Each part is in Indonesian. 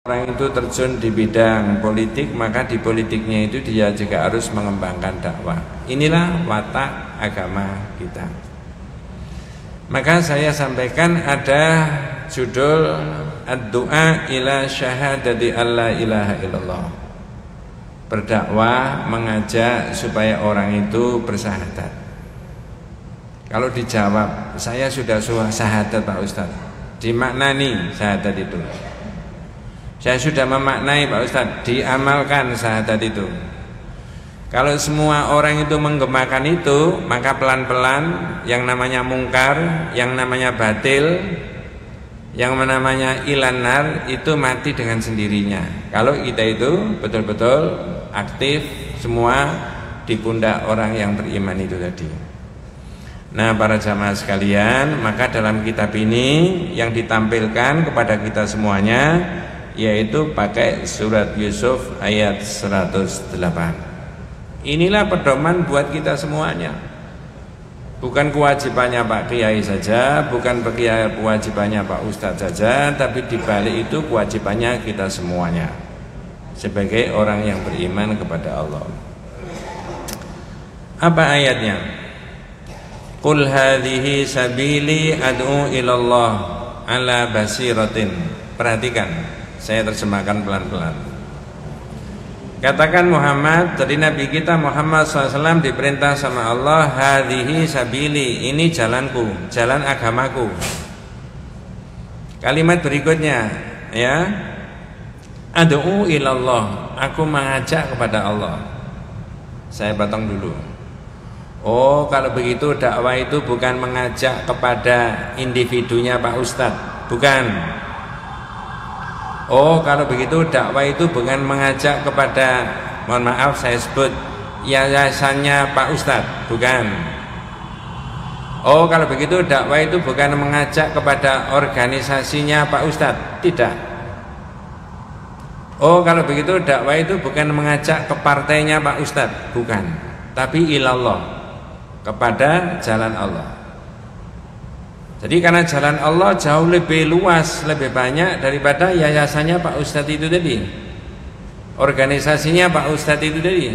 orang itu terjun di bidang politik, maka di politiknya itu dia juga harus mengembangkan dakwah. Inilah watak agama kita. Maka saya sampaikan ada judul Ad-Du'a ila syahadati alla ilaha illallah. Berdakwah, mengajak supaya orang itu bersyahadat. Kalau dijawab, saya sudah syahadat Pak Ustadz, dimaknani syahadat itu. Saya sudah memaknai Pak Ustadz, diamalkan syahadat itu. Kalau semua orang itu menggemakan itu, maka pelan-pelan yang namanya mungkar, yang namanya batil, yang namanya ilanar itu mati dengan sendirinya. Kalau kita itu betul-betul aktif semua di pundak orang yang beriman itu tadi. Nah, para jamaah sekalian, maka dalam kitab ini yang ditampilkan kepada kita semuanya yaitu pakai surat Yusuf ayat 108. Inilah pedoman buat kita semuanya. Bukan kewajibannya Pak Kiai saja, bukan kewajibannya Pak Ustadz saja, tapi dibalik itu kewajibannya kita semuanya sebagai orang yang beriman kepada Allah. Apa ayatnya? Qul hadhihi sabili ad'u ilallah ala basiratin. Perhatikan, saya terjemahkan pelan-pelan. Katakan Muhammad, jadi Nabi kita Muhammad SAW diperintah sama Allah, hadhihi sabili, ini jalanku, jalan agamaku. Kalimat berikutnya, ya, ad'u ilallah, aku mengajak kepada Allah. Saya potong dulu. Oh, kalau begitu dakwah itu bukan mengajak kepada individunya Pak Ustadz, bukan. Oh, kalau begitu dakwah itu bukan mengajak kepada, mohon maaf saya sebut, yayasannya Pak Ustadz, bukan. Oh, kalau begitu dakwah itu bukan mengajak kepada organisasinya Pak Ustadz, tidak. Oh, kalau begitu dakwah itu bukan mengajak ke partainya Pak Ustadz, bukan. Tapi ilallah, kepada jalan Allah. Jadi karena jalan Allah jauh lebih luas, lebih banyak daripada yayasannya Pak Ustadz itu tadi, organisasinya Pak Ustadz itu tadi,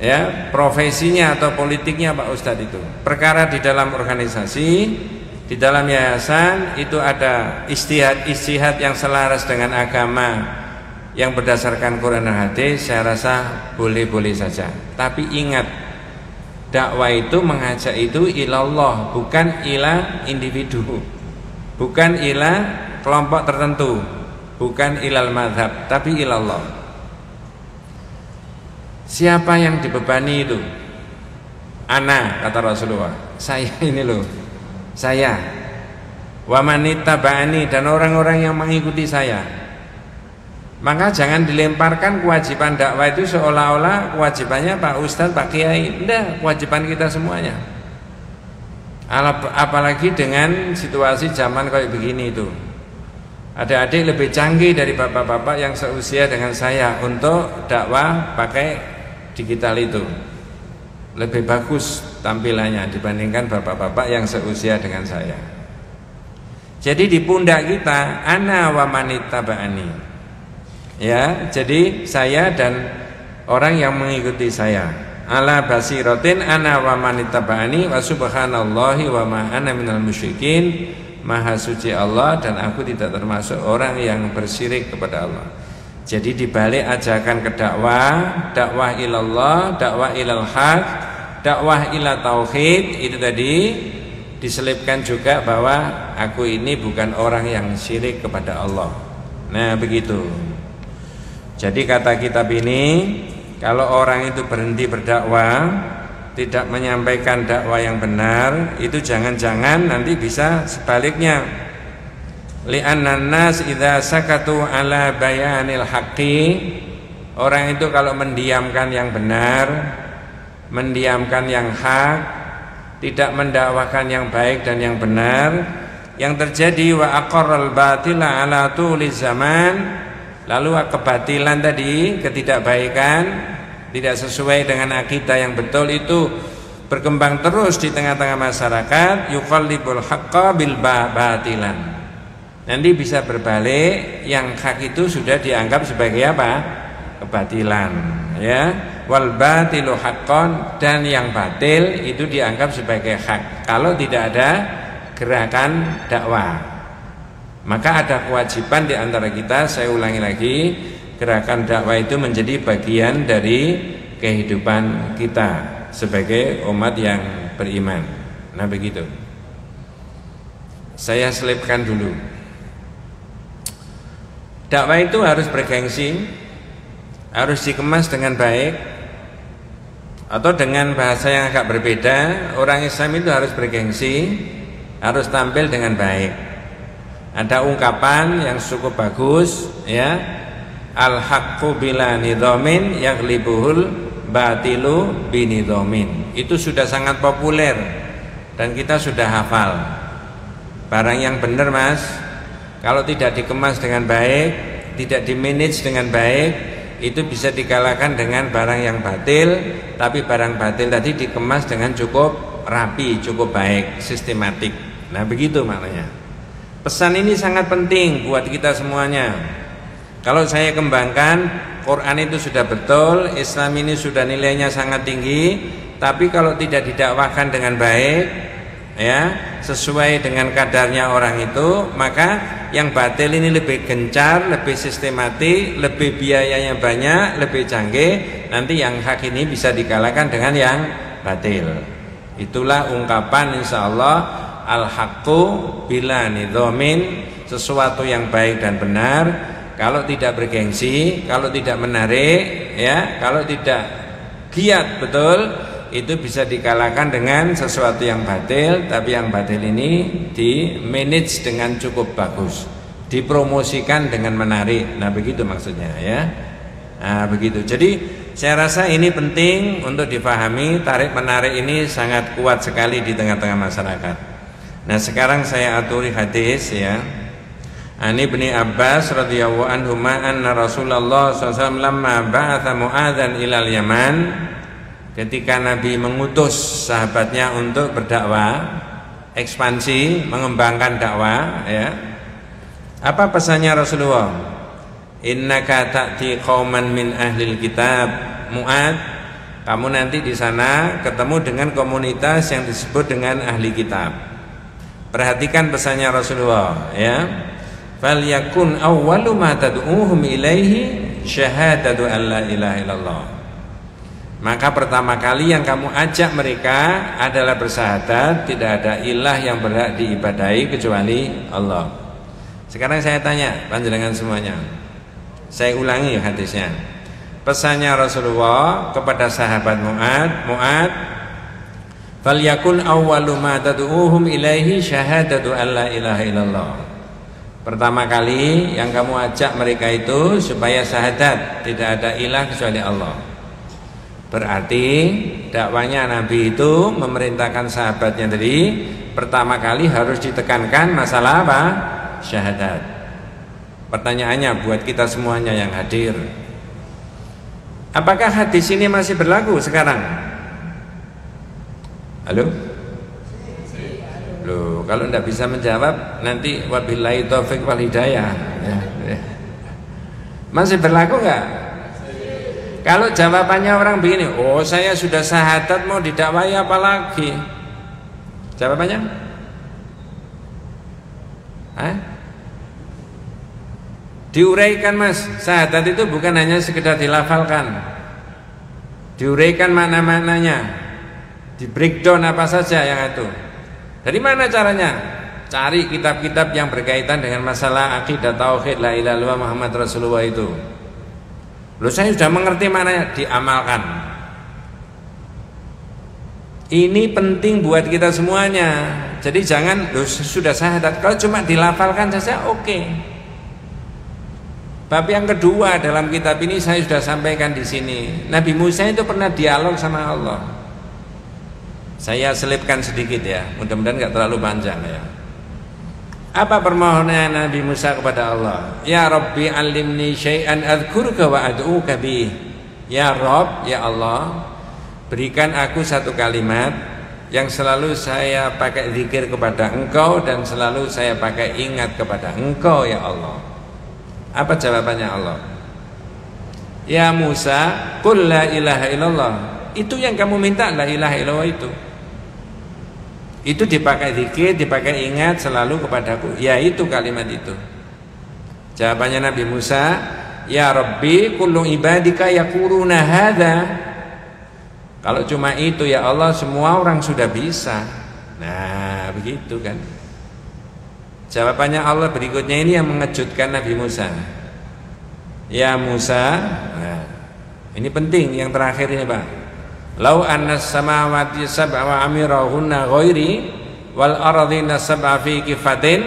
ya, profesinya atau politiknya Pak Ustadz itu. Perkara di dalam organisasi, di dalam yayasan itu ada istihad yang selaras dengan agama yang berdasarkan Quran dan hadis, saya rasa boleh-boleh saja. Tapi ingat, dakwah itu mengajak itu ilallah, bukan ila individu, bukan ila kelompok tertentu, bukan ilal madhab, tapi ilallah. Siapa yang dibebani itu? Ana, kata Rasulullah, saya ini loh, saya. Wa manittaba'ani, dan orang-orang yang mengikuti saya. Maka jangan dilemparkan kewajiban dakwah itu seolah-olah kewajibannya Pak Ustadz, Pak Kiai. Tidak, kewajiban kita semuanya. Apalagi dengan situasi zaman kayak begini itu. Adik-adik lebih canggih dari bapak-bapak yang seusia dengan saya untuk dakwah pakai digital itu. Lebih bagus tampilannya dibandingkan bapak-bapak yang seusia dengan saya. Jadi di pundak kita, ana wa manittaba'ani. Ya, jadi saya dan orang yang mengikuti saya. Ala basiratin ana wa manittaba'ani wa subhanallahi wa ma ana minal musyrikin. Maha suci Allah dan aku tidak termasuk orang yang bersyirik kepada Allah. Jadi dibalik ajakan ke dakwah ilallah, dakwah ilal haq, dakwah ila tauhid itu tadi diselipkan juga bahwa aku ini bukan orang yang syirik kepada Allah. Nah, begitu. Jadi kata kitab ini, kalau orang itu berhenti berdakwah, tidak menyampaikan dakwah yang benar, itu jangan-jangan nanti bisa sebaliknya. Li'annan nas idza sakatu ala bayanil haqqi, orang itu kalau mendiamkan yang benar, mendiamkan yang hak, tidak mendakwakan yang baik dan yang benar, yang terjadi wa aqarral batila ala tuli zaman, lalu kebatilan tadi, ketidakbaikan, tidak sesuai dengan akidah yang betul itu berkembang terus di tengah-tengah masyarakat. Yuqallibul haqqa bil batilan, Nanti bisa berbalik, yang hak itu sudah dianggap sebagai apa? Kebatilan, ya. Wal batilu haqqan, dan yang batil itu dianggap sebagai hak kalau tidak ada gerakan dakwah. Maka ada kewajiban di antara kita, saya ulangi lagi, gerakan dakwah itu menjadi bagian dari kehidupan kita sebagai umat yang beriman. Nah begitu. Saya selipkan dulu. Dakwah itu harus bergengsi, harus dikemas dengan baik, atau dengan bahasa yang agak berbeda, orang Islam itu harus bergengsi, harus tampil dengan baik. Ada ungkapan yang cukup bagus, ya, al-haqqu bila nidhamin yaghlibuhul batilu binidhamin. Itu sudah sangat populer dan kita sudah hafal. Barang yang benar, Mas, kalau tidak dikemas dengan baik, tidak dimanage dengan baik, itu bisa dikalahkan dengan barang yang batil. Tapi barang batil tadi dikemas dengan cukup rapi, cukup baik, sistematik. Nah begitu maknanya. Pesan ini sangat penting buat kita semuanya. Kalau saya kembangkan, Quran itu sudah betul, Islam ini sudah nilainya sangat tinggi, tapi kalau tidak didakwahkan dengan baik, ya, sesuai dengan kadarnya orang itu, maka yang batil ini lebih gencar, lebih sistematik, lebih biayanya banyak, lebih canggih. Nanti yang hak ini bisa dikalahkan dengan yang batil. Itulah ungkapan insyaallah al-haqqu bila nidhamin, sesuatu yang baik dan benar kalau tidak bergengsi, kalau tidak menarik, ya, kalau tidak giat betul, itu bisa dikalahkan dengan sesuatu yang batil. Tapi yang batil ini di manage dengan cukup bagus, dipromosikan dengan menarik. Nah begitu maksudnya, ya. Nah begitu. Jadi saya rasa ini penting untuk dipahami. Tarik menarik ini sangat kuat sekali di tengah-tengah masyarakat. Nah sekarang saya aturi hadis, ya. Ani bin Abbas radhiyallahu anhu anna Rasulullah SAW lamma ba'atha Mu'adzan ilal Yaman, ketika Nabi mengutus sahabatnya untuk berdakwah, ekspansi, mengembangkan dakwah, ya. Apa pesannya Rasulullah? Innaka ta'ti qauman min ahlil kitab. Mu'adz, kamu nanti di sana ketemu dengan komunitas yang disebut dengan ahli kitab. Perhatikan pesannya Rasulullah, ya. Falyakun awwalu ma tad'uhum ilaihi syahadatu an la ilaha illallah. Maka pertama kali yang kamu ajak mereka adalah bersahadat tidak ada ilah yang berhak diibadahi kecuali Allah. Sekarang saya tanya panjenengan semuanya, saya ulangi hadisnya. Pesannya Rasulullah kepada sahabat Mu'adz, falyakun awwalu ma tad'uhum ilaihi syahadatu an la ilaha illallah. Pertama kali yang kamu ajak mereka itu supaya syahadat tidak ada ilah kecuali Allah. Berarti dakwanya Nabi itu memerintahkan sahabatnya tadi pertama kali harus ditekankan masalah apa? Syahadat. Pertanyaannya buat kita semuanya yang hadir, apakah hadis ini masih berlaku sekarang? Halo? Loh, kalau tidak bisa menjawab nanti wabillahi taufik wal hidayah, ya. Masih berlaku nggak? Kalau jawabannya orang begini, oh saya sudah syahadat mau didakwahi apa lagi? Jawabannya? Diuraikan, Mas. Syahadat itu bukan hanya sekedar dilafalkan. Diuraikan makna-maknanya, di breakdown apa saja yang itu. Dari mana caranya? Cari kitab-kitab yang berkaitan dengan masalah akidah tauhid la ilaha illallah Muhammad Rasulullah itu. Loh, saya sudah mengerti maknanya, diamalkan. Ini penting buat kita semuanya. Jadi jangan loh, sudah syahadat kalau cuma dilafalkan saja oke. Bab yang kedua dalam kitab ini saya sudah sampaikan di sini. Nabi Musa itu pernah dialog sama Allah. Saya selipkan sedikit ya, mudah-mudahan nggak terlalu panjang ya. Apa permohonan Nabi Musa kepada Allah? Ya Rabbi alimni syai'an adzkuruka wa ad'uka bih. Ya Rabb, ya Allah, berikan aku satu kalimat yang selalu saya pakai zikir kepada Engkau dan selalu saya pakai ingat kepada Engkau ya Allah. Apa jawabannya Allah? Ya Musa, qul la ilaha illallah. Itu yang kamu minta, la ilaha illallah itu. Itu dipakai zikir, dipakai ingat selalu kepadaku. Ya itu kalimat itu. Jawabannya Nabi Musa, ya Rabbi kullu ibadika yaquluna hadza. Kalau cuma itu ya Allah, semua orang sudah bisa. Nah begitu kan. Jawabannya Allah berikutnya ini yang mengejutkan Nabi Musa. Ya Musa, nah, ini penting yang terakhir ini Pak. Lau annas samawati sab'a wa amirahunna ghairi wal ardhina sab'a fi kifatin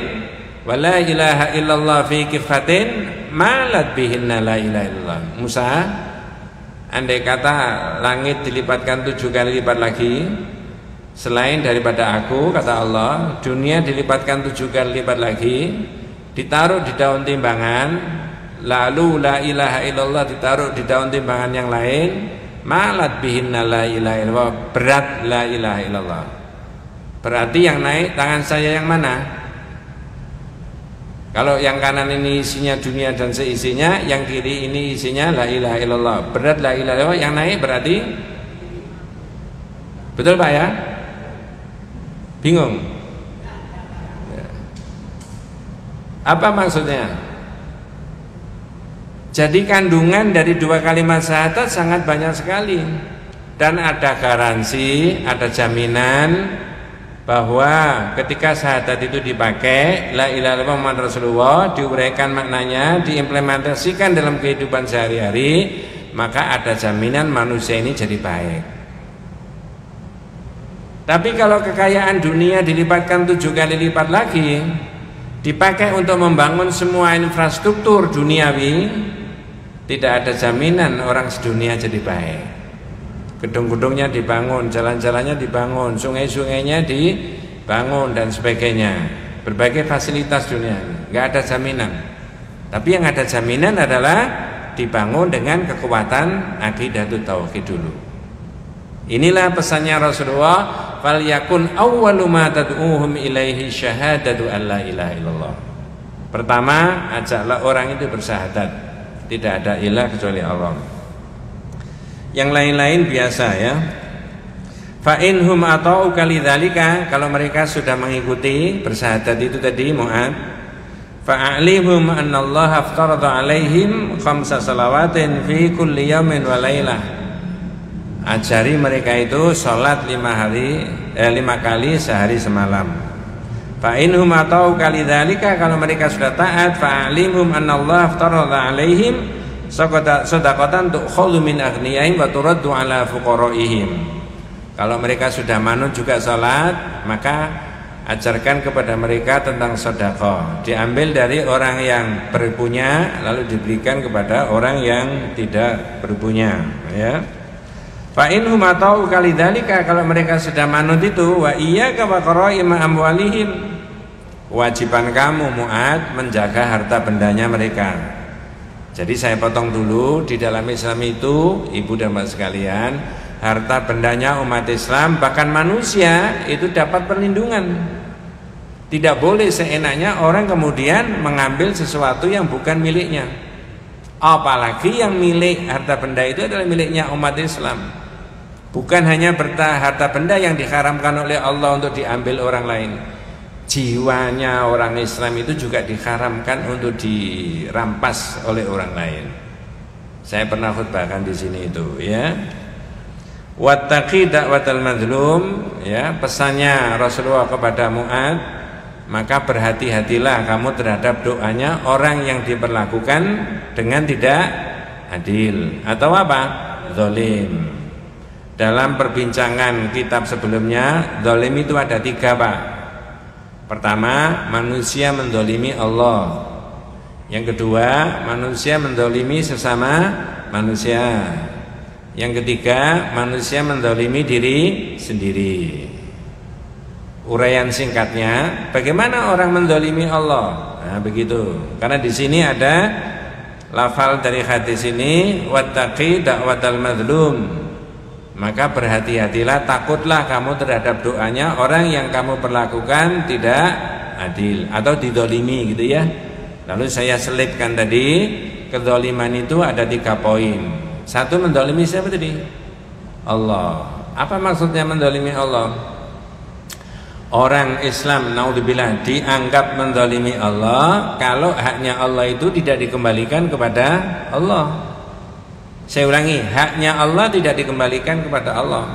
wa la ilaha illallah fi kifatin malat bihinna la ilaha illallah. Musa, andai kata langit dilipatkan 7 kali lipat lagi selain daripada aku, kata Allah, dunia dilipatkan 7 kali lipat lagi, ditaruh di daun timbangan, lalu la ilaha illallah ditaruh di daun timbangan yang lain, malat bihinna la ilaha illallah, berat la ilaha illallah. Berarti yang naik tangan saya yang mana? Kalau yang kanan ini isinya dunia dan seisinya, yang kiri ini isinya la ilaha illallah, berat la ilaha illallah, yang naik berarti, betul Pak ya? Bingung? Apa maksudnya? Jadi kandungan dari 2 kalimat syahadat sangat banyak sekali, dan ada garansi, ada jaminan bahwa ketika syahadat itu dipakai, la ilaha illallah Muhammad Rasulullah, diuraikan maknanya, diimplementasikan dalam kehidupan sehari-hari, maka ada jaminan manusia ini jadi baik. Tapi kalau kekayaan dunia dilipatkan 7 kali lipat lagi, dipakai untuk membangun semua infrastruktur duniawi, tidak ada jaminan orang sedunia jadi baik. Gedung-gedungnya dibangun, jalan-jalannya dibangun, sungai-sungainya dibangun dan sebagainya, berbagai fasilitas dunia, nggak ada jaminan. Tapi yang ada jaminan adalah dibangun dengan kekuatan aqidatut tauhid dulu. Inilah pesannya Rasulullah, fal yakun awwalu ma tad'uhum ilaihi syahadatu alla ilaha illallah. Pertama, ajaklah orang itu bersyahadat tidak ada ilah kecuali Allah. Yang lain-lain biasa ya. Fa inhum ata'uka lidzalika, kalau mereka sudah mengikuti bersyahadat itu tadi Mu'ad, fa'alimhum annallaha aftarada alaihim 5 salawatin fi kulli yaumin wa lailah. Ajari mereka itu sholat 5 kali sehari semalam. Fa inhum ata'uka lidzalika, kalau mereka sudah taat, fa'alimhum annallaha aftarada alaihim sedaqatan tu'khadhu min aghniyahim wa turaddu ala fuqaraihim. Kalau mereka sudah manut juga salat, maka ajarkan kepada mereka tentang sedekah, diambil dari orang yang berpunya lalu diberikan kepada orang yang tidak berpunya ya. Fa inhum atau kalidzalika, kalau mereka sudah manut itu, wa iyyaka wa qaraima amwalihim, kewajiban kamu Mu'ad menjaga harta bendanya mereka. Jadi saya potong dulu, di dalam Islam itu ibu dan bapak sekalian, harta bendanya umat Islam bahkan manusia itu dapat perlindungan. Tidak boleh seenaknya orang kemudian mengambil sesuatu yang bukan miliknya. Apalagi yang milik harta benda itu adalah miliknya umat Islam. Bukan hanya harta benda yang diharamkan oleh Allah untuk diambil orang lain, jiwanya orang Islam itu juga diharamkan untuk dirampas oleh orang lain. Saya pernah khutbahkan di sini itu ya. Wattaqi da'watal mazlum ya, pesannya Rasulullah kepada Mu'ad, maka berhati-hatilah kamu terhadap doanya orang yang diperlakukan dengan tidak adil atau apa? Zalim. Dalam perbincangan kitab sebelumnya, zalim itu ada 3 Pak. Pertama, manusia mendolimi Allah. Yang kedua, manusia mendolimi sesama manusia. Yang ketiga, manusia mendolimi diri sendiri. Uraian singkatnya, bagaimana orang mendolimi Allah? Nah, begitu. Karena di sini ada lafal dari hadis ini, wattaqi da'watal mazlum. Maka berhati-hatilah, takutlah kamu terhadap doanya orang yang kamu perlakukan tidak adil atau didolimi gitu ya. Lalu saya selipkan tadi, kedoliman itu ada 3 poin. 1, mendolimi siapa tadi? Allah. Apa maksudnya mendolimi Allah? Orang Islam naudzubillah dianggap mendolimi Allah kalau haknya Allah itu tidak dikembalikan kepada Allah. Saya ulangi, haknya Allah tidak dikembalikan kepada Allah,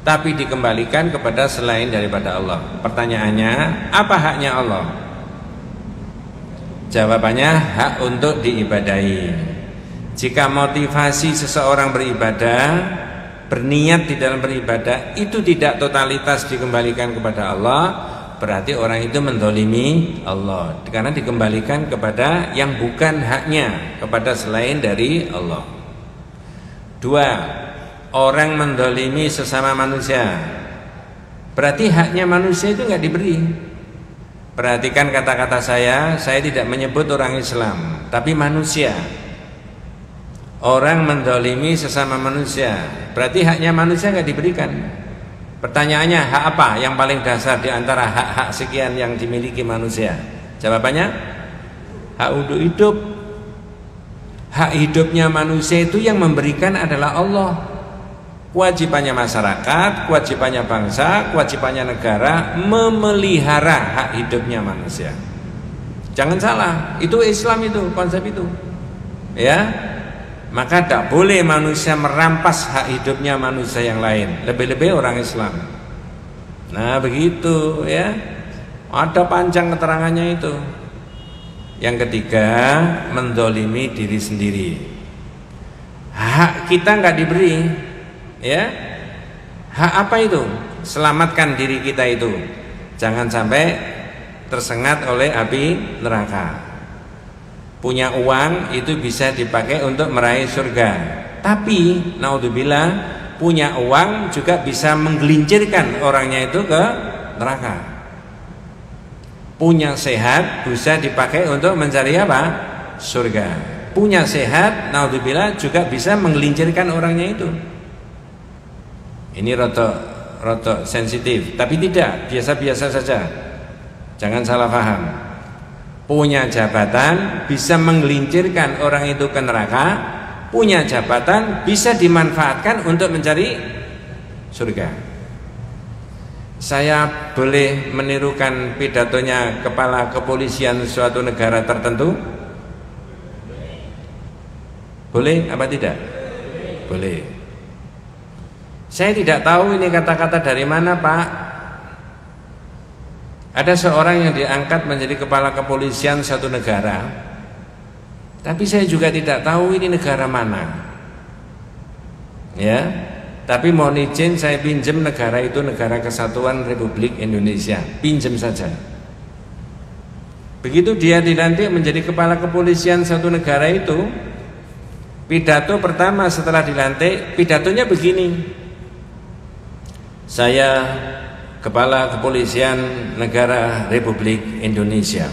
tapi dikembalikan kepada selain daripada Allah. Pertanyaannya, apa haknya Allah? Jawabannya, hak untuk diibadahi. Jika motivasi seseorang beribadah, berniat di dalam beribadah itu tidak totalitas dikembalikan kepada Allah, berarti orang itu mendolimi Allah, karena dikembalikan kepada yang bukan haknya, kepada selain dari Allah. 2, orang mendolimi sesama manusia, berarti haknya manusia itu nggak diberi. Perhatikan kata-kata saya tidak menyebut orang Islam, tapi manusia. Orang mendolimi sesama manusia, berarti haknya manusia nggak diberikan. Pertanyaannya, hak apa yang paling dasar di antara hak-hak sekian yang dimiliki manusia? Jawabannya, hak untuk hidup. Hak hidupnya manusia itu yang memberikan adalah Allah. Kewajibannya masyarakat, kewajibannya bangsa, kewajibannya negara memelihara hak hidupnya manusia. Jangan salah, itu Islam, itu konsep itu. Ya. Maka tidak boleh manusia merampas hak hidupnya manusia yang lain, lebih-lebih orang Islam. Nah begitu ya, ada panjang keterangannya itu. Yang ketiga, mendolimi diri sendiri. Hak kita nggak diberi, ya. Hak apa itu? Selamatkan diri kita itu, jangan sampai tersengat oleh api neraka. Punya uang itu bisa dipakai untuk meraih surga, tapi naudzubillah, punya uang juga bisa menggelincirkan orangnya itu ke neraka. Punya sehat bisa dipakai untuk mencari apa? Surga. Punya sehat naudzubillah juga bisa menggelincirkan orangnya itu. Ini rotok sensitif, tapi tidak, biasa-biasa saja. Jangan salah paham. Punya jabatan bisa menggelincirkan orang itu ke neraka, punya jabatan bisa dimanfaatkan untuk mencari surga. Saya boleh menirukan pidatonya kepala kepolisian suatu negara tertentu? Boleh apa tidak? Boleh. Saya tidak tahu ini kata-kata dari mana, Pak. Ada seorang yang diangkat menjadi kepala kepolisian suatu negara, tapi saya juga tidak tahu ini negara mana. Ya, tapi mohon izin saya pinjam negara itu, Negara Kesatuan Republik Indonesia, pinjam saja. Begitu dia dilantik menjadi kepala kepolisian suatu negara itu, pidato pertama setelah dilantik, pidatonya begini: saya Kepala Kepolisian Negara Republik Indonesia,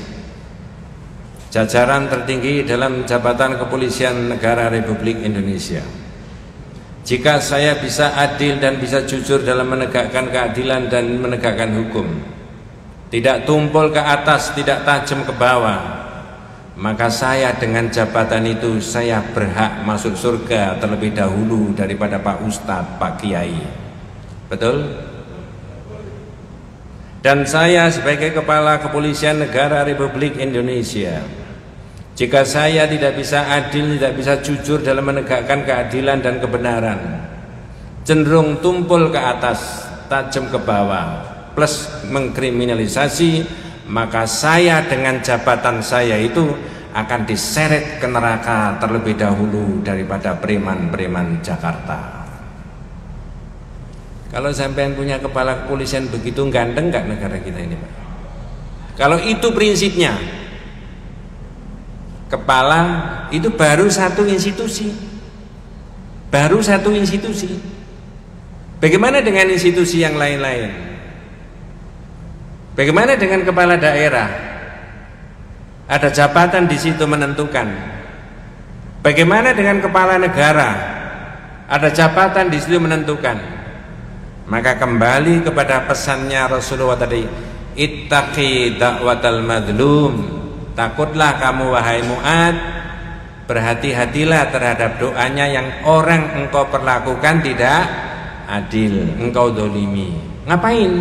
jajaran tertinggi dalam jabatan kepolisian negara Republik Indonesia. Jika saya bisa adil dan bisa jujur dalam menegakkan keadilan dan menegakkan hukum, tidak tumpul ke atas, tidak tajam ke bawah, maka saya dengan jabatan itu saya berhak masuk surga terlebih dahulu daripada Pak Ustadz, Pak Kiai. Betul? Dan saya sebagai Kepala Kepolisian Negara Republik Indonesia, jika saya tidak bisa adil, tidak bisa jujur dalam menegakkan keadilan dan kebenaran, cenderung tumpul ke atas, tajam ke bawah, plus mengkriminalisasi, maka saya dengan jabatan saya itu akan diseret ke neraka terlebih dahulu daripada preman-preman Jakarta. Kalau sampean punya kepala kepolisian begitu ganteng nggak negara kita ini, Pak? Kalau itu prinsipnya, kepala itu baru satu institusi, baru satu institusi. Bagaimana dengan institusi yang lain-lain? Bagaimana dengan kepala daerah? Ada jabatan di situ menentukan. Bagaimana dengan kepala negara? ada jabatan di situ menentukan. Maka kembali kepada pesannya Rasulullah tadi, ittaqi da'watal madlum, takutlah kamu wahai Mu'ad, berhati-hatilah terhadap doanya yang orang engkau perlakukan tidak adil, engkau dolimi. Ngapain?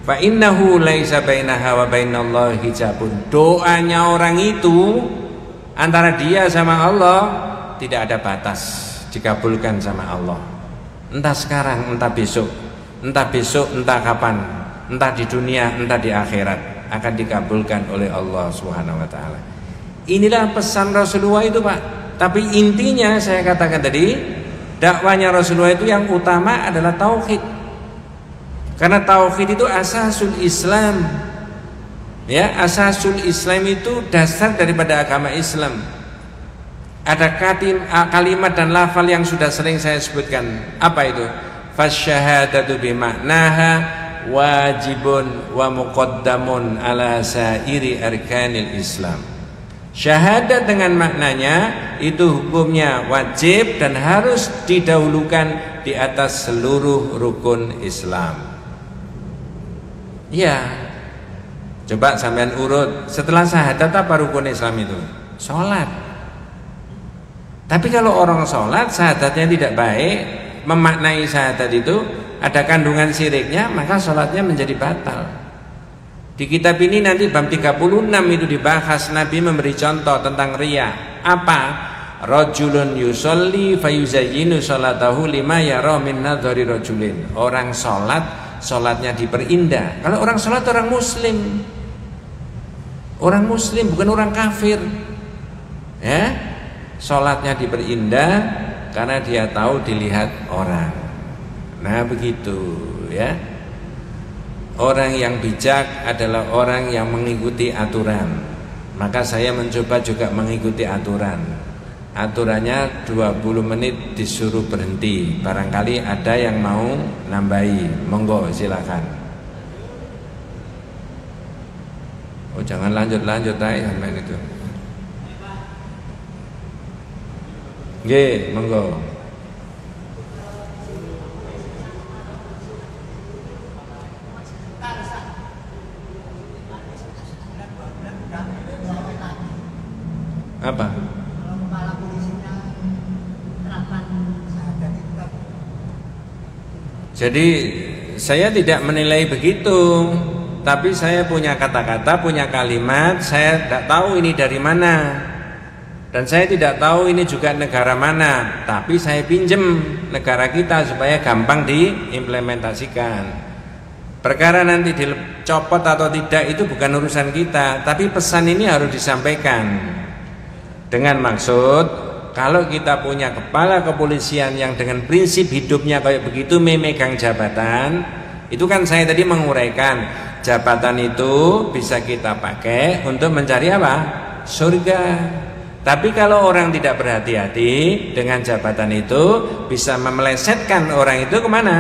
Fa innahu laisa bainaha wa bainallahi hijabun. Doanya orang itu antara dia sama Allah tidak ada batas, dikabulkan sama Allah. Entah sekarang, entah besok, entah kapan, entah di dunia, entah di akhirat, akan dikabulkan oleh Allah Subhanahu wa taala. Inilah pesan Rasulullah itu, Pak. Tapi intinya saya katakan tadi, dakwanya Rasulullah itu yang utama adalah tauhid. Karena tauhid itu asasul Islam. Ya, asasul Islam itu dasar daripada agama Islam. Ada kalimat dan lafal yang sudah sering saya sebutkan. Apa itu? Fasyahadatu bimaknaha wajibun wa muqaddamun ala sairi arkanil Islam. Syahadat dengan maknanya itu hukumnya wajib dan harus didahulukan di atas seluruh rukun Islam. Ya, coba sampean urut, setelah syahadat apa rukun Islam itu? Sholat. Tapi kalau orang sholat syahadatnya tidak baik, memaknai syahadat itu ada kandungan syiriknya, maka sholatnya menjadi batal. Di kitab ini nanti bab 36 itu dibahas, Nabi memberi contoh tentang riya. Apa? Rajulun yusolli fayuzayyinu sholatahu lima yara min nadhari rajulin. Orang sholat, sholatnya diperindah. Kalau orang sholat orang muslim, orang muslim bukan orang kafir, ya. Sholatnya diperindah karena dia tahu dilihat orang. Nah begitu ya. Orang yang bijak adalah orang yang mengikuti aturan. Maka saya mencoba juga mengikuti aturan. Aturannya 20 menit disuruh berhenti. Barangkali ada yang mau nambahi, monggo silakan. Oh jangan lanjut-lanjut aja sampai itu. Nggih, monggo. Apa? Jadi saya tidak menilai begitu, tapi saya punya kata-kata, punya kalimat, saya tidak tahu ini dari mana. Dan saya tidak tahu ini juga negara mana, tapi saya pinjem negara kita supaya gampang diimplementasikan. Perkara nanti dicopot atau tidak itu bukan urusan kita, tapi pesan ini harus disampaikan. Dengan maksud, kalau kita punya kepala kepolisian yang dengan prinsip hidupnya kayak begitu memegang jabatan, itu kan saya tadi menguraikan, jabatan itu bisa kita pakai untuk mencari apa? Surga. Tapi kalau orang tidak berhati-hati dengan jabatan itu bisa memelesetkan orang itu kemana?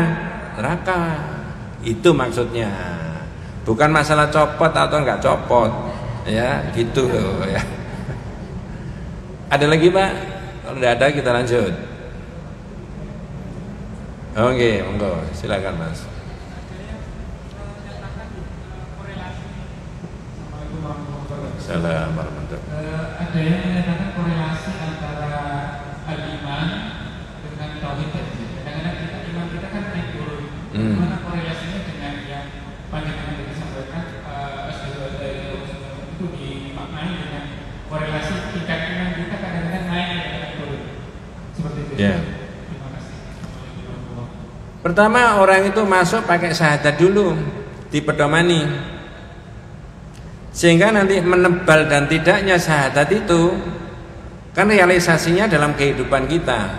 Neraka. Itu maksudnya. Bukan masalah copot atau enggak copot. Ya, gitu ya. Ada lagi, Pak? Kalau tidak ada kita lanjut. Oke, monggo, silakan Mas. Assalamualaikum warahmatullahi wabarakatuh. Ada yang menyatakan korelasi antara al-iman dengan tauhid tadi. Kadang-kadang iman kita kan naik turun. Mana korelasinya dengan yang panjenengan tadi sampaikan asyhadu an la ilaha illallah itu dimaknai dengan korelasi tingkat iman kita kadang-kadang naik dan turun. Seperti itu. Ya. Terima kasih. Pertama orang itu masuk pakai syahadat dulu, dipedomani. Sehingga nanti menebal dan tidaknya syahadat itu kan realisasinya dalam kehidupan kita.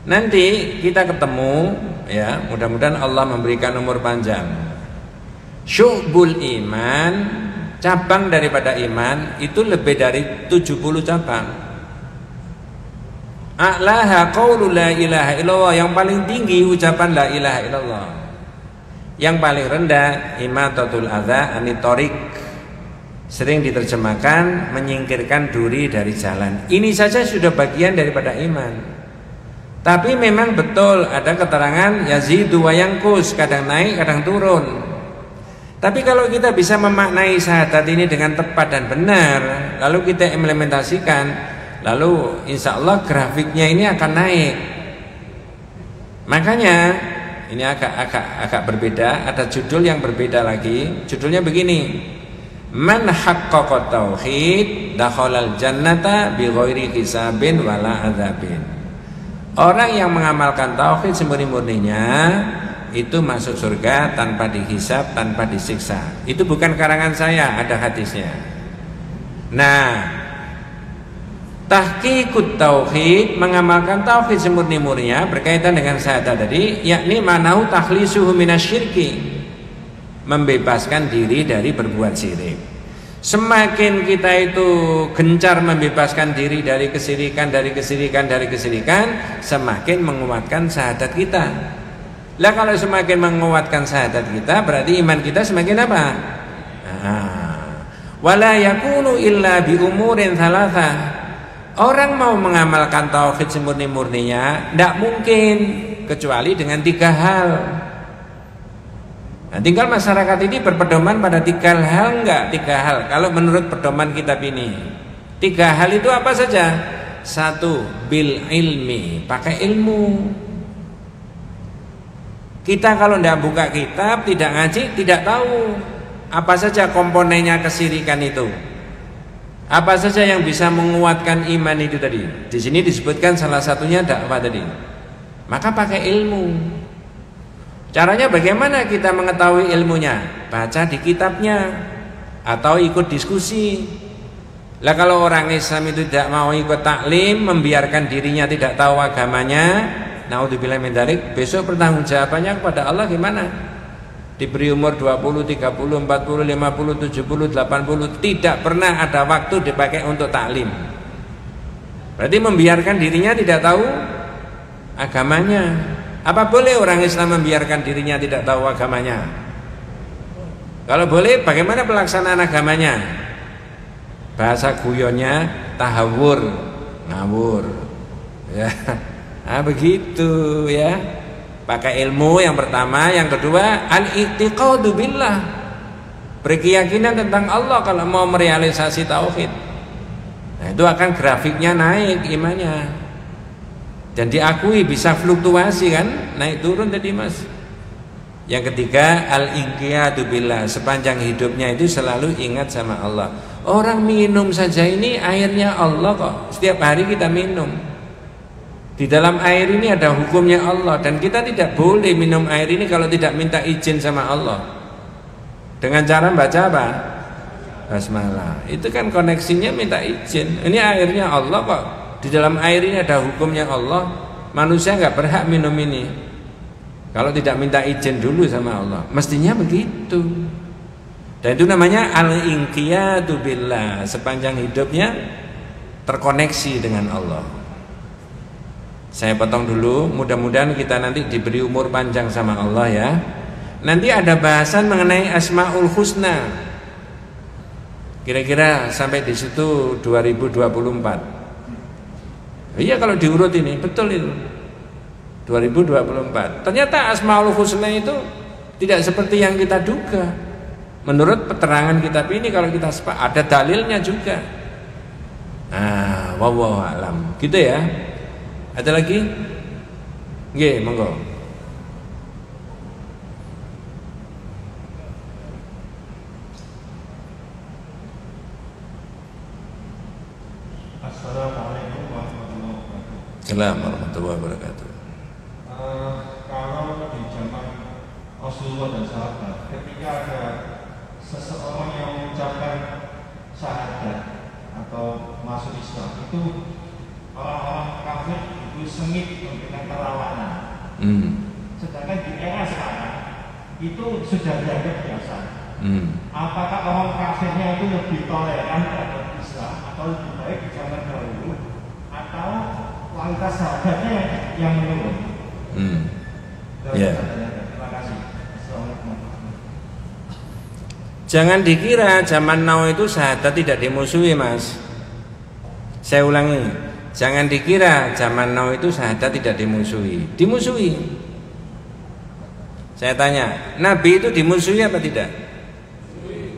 Nanti kita ketemu, ya mudah-mudahan Allah memberikan umur panjang. Syu'bul iman, cabang daripada iman itu lebih dari 70 cabang. A'laha qaulu la ilaha illallah, yang paling tinggi ucapan la ilaha illallah. Yang paling rendah imatatul adza anit thoriq, sering diterjemahkan menyingkirkan duri dari jalan. Ini saja sudah bagian daripada iman. Tapi memang betul ada keterangan yazidu wa yanqus, kadang naik kadang turun. Tapi kalau kita bisa memaknai syahadat ini dengan tepat dan benar, lalu kita implementasikan, lalu insya Allah grafiknya ini akan naik. Makanya ini agak berbeda, ada judul yang berbeda lagi. Judulnya begini: Man haqqaqa tauhid dakhalal jannata bighairi hisabin wala adzabin. Orang yang mengamalkan tauhid semurni-murninya itu masuk surga tanpa dihisab, tanpa disiksa. Itu bukan karangan saya, ada hadisnya. Nah, tahqiqut tauhid, mengamalkan tauhid semurni-murninya berkaitan dengan syahadat tadi, yakni manau takhlisuhu minasyirki, membebaskan diri dari berbuat syirik. Semakin kita itu gencar membebaskan diri dari kesirikan, semakin menguatkan syahadat kita. Lah kalau semakin menguatkan syahadat kita, berarti iman kita semakin apa? Wala yakunu illa bi umurin thalathah. Orang mau mengamalkan tauhid semurni-murninya tidak mungkin kecuali dengan 3 hal. Nah, tinggal masyarakat ini berpedoman pada 3 hal enggak? 3 hal. Kalau menurut pedoman kitab ini, 3 hal itu apa saja? 1, bil ilmi, pakai ilmu. Kita kalau tidak buka kitab, tidak ngaji, tidak tahu apa saja komponennya kesirikan itu. Apa saja yang bisa menguatkan iman itu tadi. Di sini disebutkan salah satunya dakwah tadi. Maka pakai ilmu. Caranya bagaimana kita mengetahui ilmunya? Baca di kitabnya atau ikut diskusi. Lah kalau orang Islam itu tidak mau ikut taklim, membiarkan dirinya tidak tahu agamanya, naudzubillah min dzalik, besok pertanggungjawabannya kepada Allah gimana? Diberi umur 20, 30, 40, 50, 70, 80, tidak pernah ada waktu dipakai untuk taklim. Berarti membiarkan dirinya tidak tahu agamanya. Apa boleh orang Islam membiarkan dirinya tidak tahu agamanya? Kalau boleh, bagaimana pelaksanaan agamanya? Bahasa guyonnya tahawur, ngawur. Ya. Nah begitu ya. Pakai ilmu yang pertama, yang kedua al-i'tiqadu billah. Berkeyakinan tentang Allah kalau mau merealisasi tauhid. Nah, itu akan grafiknya naik imannya. Dan diakui bisa fluktuasi kan, naik turun tadi Mas. Yang ketiga al-inqiyadu billah, sepanjang hidupnya itu selalu ingat sama Allah. Orang minum saja ini airnya Allah kok. Setiap hari kita minum. Di dalam air ini ada hukumnya Allah, dan kita tidak boleh minum air ini kalau tidak minta izin sama Allah. Dengan cara baca apa? Basmalah. Itu kan koneksinya minta izin. Ini airnya Allah kok. Di dalam air ini ada hukumnya Allah. Manusia nggak berhak minum ini kalau tidak minta izin dulu sama Allah. Mestinya begitu. Dan itu namanya al-inqiyadu billah. Sepanjang hidupnya terkoneksi dengan Allah. Saya potong dulu, mudah-mudahan kita nanti diberi umur panjang sama Allah ya. Nanti ada bahasan mengenai Asmaul Husna. Kira-kira sampai di situ 2024. Iya kalau diurut ini, betul itu. 2024. Ternyata Asmaul Husna itu tidak seperti yang kita duga. Menurut keterangan kitab ini kalau kita ada dalilnya juga. Nah, wallahu a'lam. Gitu ya. Ada lagi? Nggih, monggo. Assalamualaikum warahmatullahi wabarakatuh. Assalamualaikum warahmatullahi wabarakatuh. Kalau di zaman Rasulullah dan sahabat, ketika ada seseorang yang mengucapkan syahadat atau masuk Islam, itu orang-orang kafir itu sengit memberikan perlawanan. Sedangkan di era sekarang itu sudah dianggap biasa. Apakah orang kafirnya itu lebih toleran terhadap Islam atau lebih baik di zaman dahulu, atau kualitas sahabatnya yang menurun? Terima kasih. Assalamualaikum. Jangan dikira zaman now itu syahadat tidak dimusuhi Mas. Saya ulangi, Jangan dikira zaman now itu syahadat tidak dimusuhi. Dimusuhi. Saya tanya, Nabi itu dimusuhi apa tidak?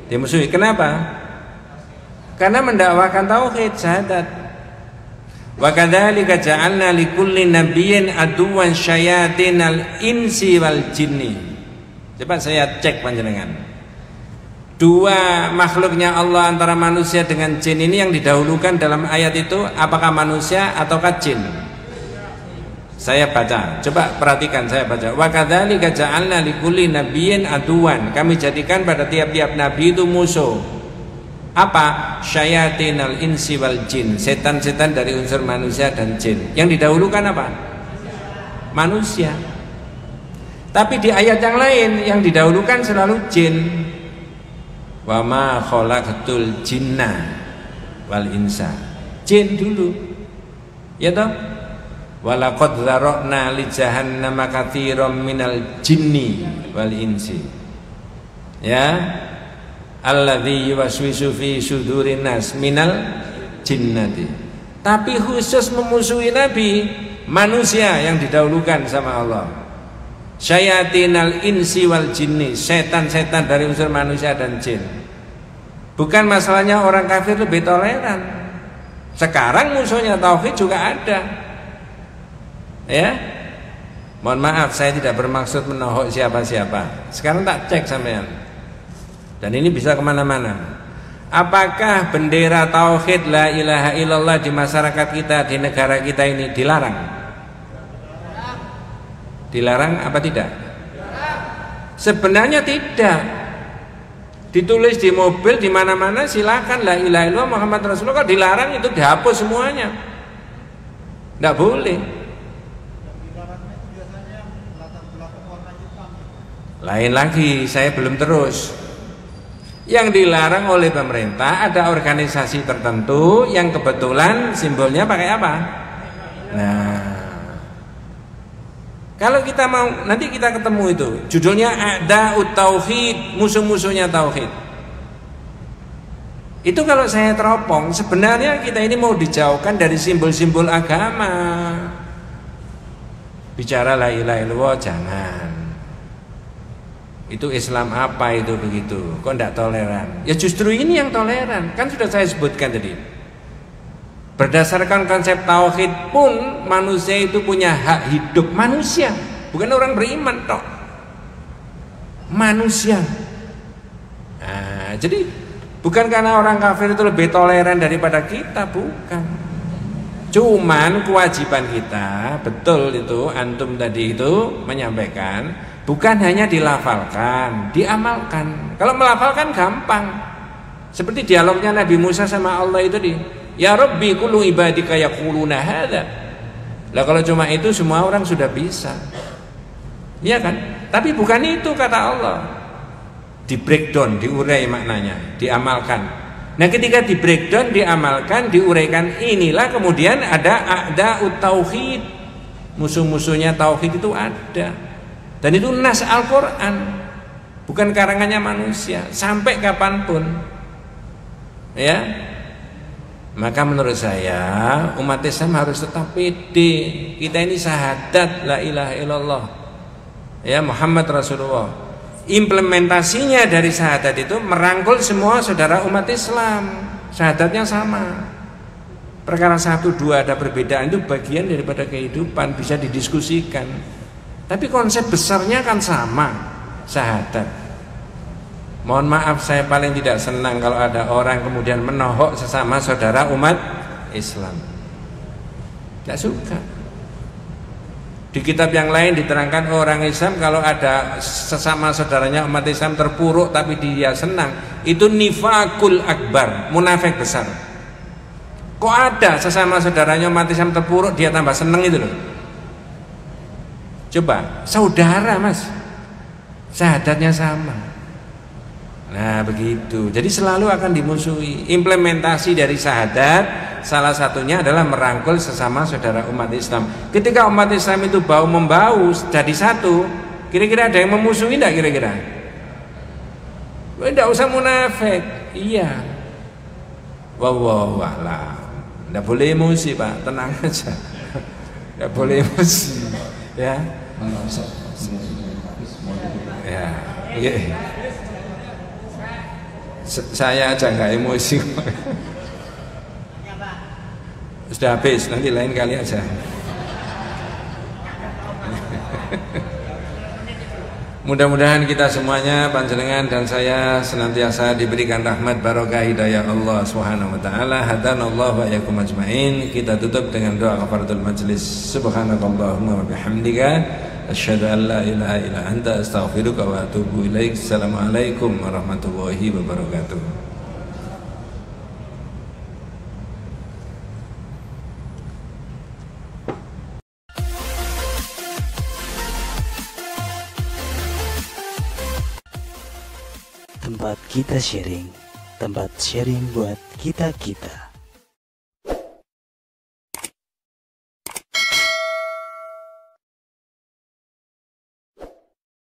Dimusuhi. Kenapa? Karena mendakwakan tauhid, syahadat. Wa kadzalika ja'alna likulli nabiyyin aduwan syayatinal insi wal jinni. Coba saya cek panjenengan. Dua makhluknya Allah antara manusia dengan jin ini yang didahulukan dalam ayat itu, apakah manusia ataukah jin? Saya baca, coba perhatikan, saya baca. Wa kadzalika ja'alna likulli nabiyyin aduwan. Kami jadikan pada tiap-tiap nabi itu musuh. Apa? Syayatinal insi wal jin. Setan-setan dari unsur manusia dan jin. Yang didahulukan apa? Manusia. Tapi di ayat yang lain yang didahulukan selalu jin. Wa ma khalaqtul jinna wal insa. Jin dulu. Ya toh? Wa laqad dzara'na li jahannama katsiran minal jinni wal insi. Ya. Alladzi yuwaswisu fi sudurin nas minal jinnati. Tapi khusus memusuhi Nabi, manusia yang didahulukan sama Allah. Syayatinal insi wal jinni, setan-setan dari unsur manusia dan jin. Bukan masalahnya orang kafir lebih toleran. Sekarang musuhnya tauhid juga ada. Ya. Mohon maaf, saya tidak bermaksud menohok siapa-siapa. Sekarang tak cek sampean. Dan ini bisa kemana-mana. Apakah bendera tauhid la ilaha illallah di masyarakat kita, di negara kita ini dilarang? Dilarang apa tidak? Sebenarnya tidak. Ditulis di mobil di mana-mana silakan la ilaha illallah Muhammad Rasulullah. Kalau dilarang itu dihapus semuanya. Tidak boleh. Lain lagi, saya belum terus. Yang dilarang oleh pemerintah ada organisasi tertentu yang kebetulan simbolnya pakai apa? Nah, kalau kita mau, nanti kita ketemu itu, judulnya A'da'ut Tauhid, musuh-musuhnya Tauhid. Itu kalau saya teropong, sebenarnya kita ini mau dijauhkan dari simbol-simbol agama. Bicara la ilaha illallah jangan. Itu Islam apa itu begitu? Kok tidak toleran? Ya justru ini yang toleran. Kan sudah saya sebutkan tadi. Berdasarkan konsep tauhid pun manusia itu punya hak hidup. Manusia, bukan orang beriman toh. Manusia. Nah, jadi bukan karena orang kafir itu lebih toleran daripada kita, bukan. Cuman kewajiban kita, betul itu antum tadi itu menyampaikan, bukan hanya dilafalkan, diamalkan. Kalau melafalkan gampang. Seperti dialognya Nabi Musa sama Allah itu di Ya Rabbi kullu ibadika yaquluna hadza. Lah kalau cuma itu semua orang sudah bisa. Iya kan? Tapi bukan itu kata Allah. Di breakdown, diurai maknanya, diamalkan. Nah, ketika di breakdown, diamalkan, diuraikan, inilah kemudian ada a'da'ut tauhid. Musuh-musuhnya tauhid itu ada. Dan itu nas Al-Qur'an. Bukan karangannya manusia sampai kapanpun. Ya. Maka menurut saya umat Islam harus tetap pede. Kita ini syahadat la ilaha illallah ya Muhammad Rasulullah. Implementasinya dari syahadat itu merangkul semua saudara umat Islam. Syahadatnya sama. Perkara 1, 2 ada perbedaan itu bagian daripada kehidupan, bisa didiskusikan. Tapi konsep besarnya kan sama, syahadat. Mohon maaf, saya paling tidak senang kalau ada orang kemudian menohok sesama saudara umat Islam. Tidak suka. Di kitab yang lain diterangkan orang Islam kalau ada sesama saudaranya umat Islam terpuruk tapi dia senang, itu nifakul akbar, munafik besar. Kok ada sesama saudaranya umat Islam terpuruk dia tambah senang itu loh. Coba, saudara mas, syahadatnya sama. Nah begitu, jadi selalu akan dimusuhi. Implementasi dari syahadat salah satunya adalah merangkul sesama saudara umat Islam. Ketika umat Islam itu bau membau jadi satu, kira-kira ada yang memusuhi tidak kira-kira? Tidak usah munafik. Iya. Wallahu a'lam. Nggak boleh emosi Pak, tenang aja. Nggak boleh emosi, ya. Ya, iya. Saya aja nggak emosi. Sudah habis, nanti lain kali aja. Mudah-mudahan kita semuanya, panjenengan dan saya senantiasa diberikan rahmat barokah hidayah Allah Subhanahu wa taala. Hadanallahu wa iyyakum ajmain. Kita tutup dengan doa kafaratul majelis. Subhanakallahumma wa bihamdika asyhadu an la ilaha illa anta astaghfiruka wa atubu ilaik. Assalamualaikum warahmatullahi wabarakatuh. Tempat kita sharing, tempat sharing buat kita-kita.